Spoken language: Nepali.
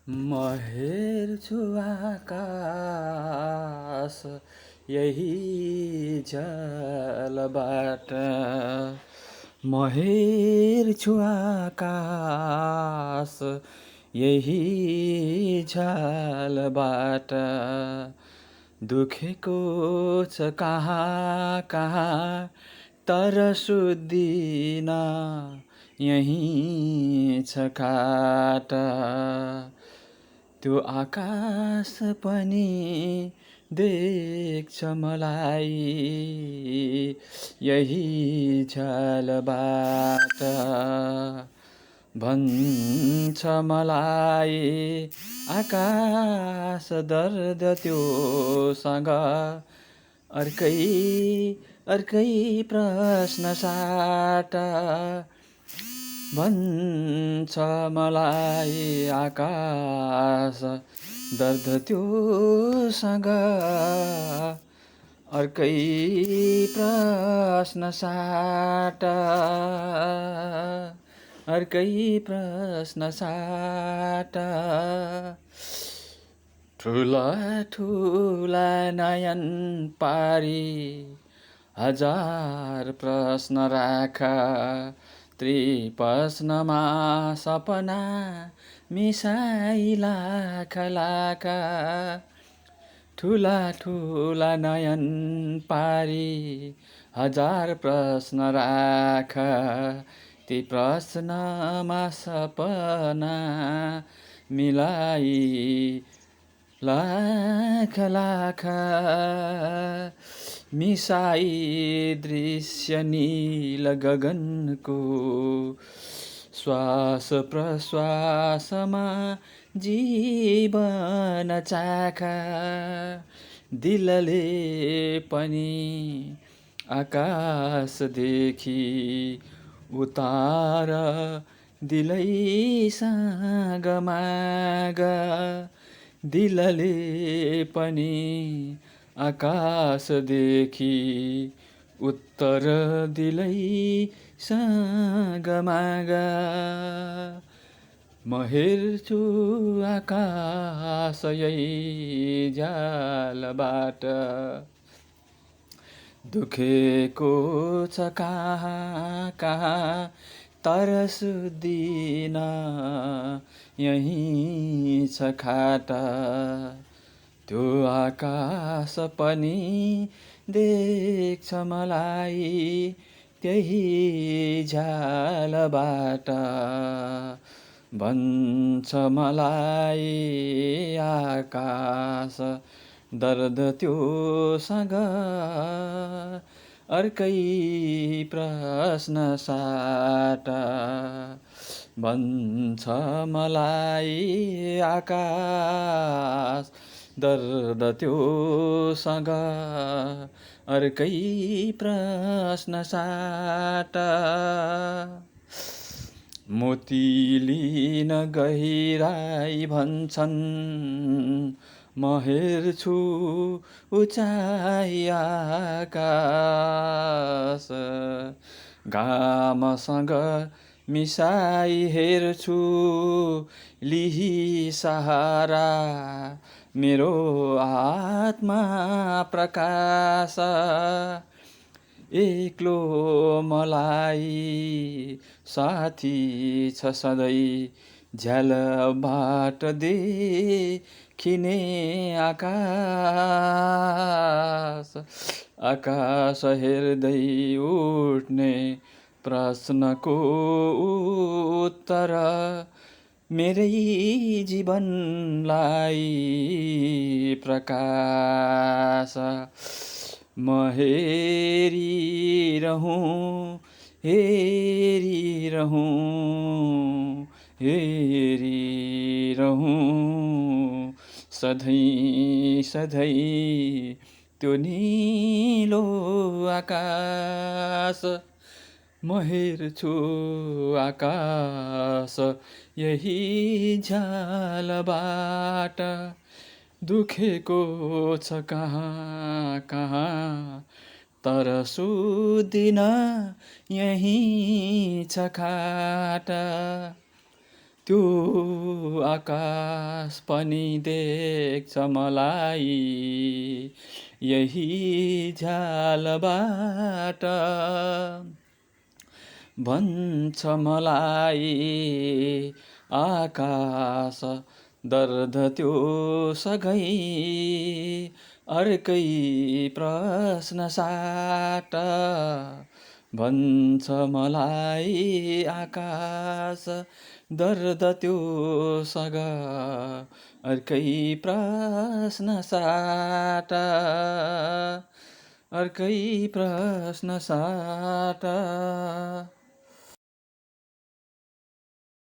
म हेर्छु आकाश यही जलबाट। म हेर्छु आकाश यही झलबाट। दुखेको छ कहाँ कहाँ तर सुत्दिन यही छ खाट। त्यो आकाश पनि देख्छ मलाई यही झलबाट। भन्छ मलाई आकाश दर्द त्योसँग अर्कै अर्कै प्रश्न साट। भन्छ मलाई आकाश दर्द त्योसँग अर्कै प्रश्न साट। अर्कै प्रश्न साट। ठुला ठुला नयन पारी हजार प्रश्न राख। त्रिप्रश्नमा सपना मिसाई लाख लाख। ठुला ठुला नयन पारी हजार प्रश्न राख। ती प्रश्नमा सपना मिलाई लाख लाख। मिसाई दृश्य नील गगनको श्वास प्रश्वासमा जीवन चाख। दिलले पनि आकाशदेखि उतार दिलैसँग माग। दिलले पनि आकाशदेखि उत्तर दिलैसँग माग। म हेर्छु आकाश यही झलबाट। दुखेको छ कहाँ कहाँ तर सुत्दिन यही छ खाट। त्यो आकाश पनि देख्छ मलाई त्यही झलबाट। भन्छ मलाई आकाश दर्द त्योसँग अर्कै प्रश्न साट। भन्छ मलाई आकाश दर्द त्योसँग अर्कै प्रश्न साट। मोती लिन गहिराई भन्छन् म हेर्छु उचाइ आकाश। घामसँग मिसाई हेर्छु लिही सहारा मेरो आत्मा प्रकाश। एक्लो मलाई साथी छ सधैँ झ्यालबाट देखिने आकाश। आकाश हेर्दै उठ्ने प्रश्नको उत्तर मेरै जीवनलाई प्रकाश। म हेरिरहूँ हेरिरहूँ हेरिरहूँ सधैँ सधैँ त्यो नीलो आकाश। म हेर्छु आकाश यही झलबाट। दुखेको छ कहाँ कहाँ तर सुत्दिन यही छ खाट। त्यो आकाश पनि देख्छ मलाई यही झ्यालबाट भन्छ मलाई आकाश दर्द त्यो सघै अर्कै प्रश्न साट भन्छ मलाई आकाश दर्द त्यो सग अर्कै प्रश्न साट अर्कै प्रश्न साट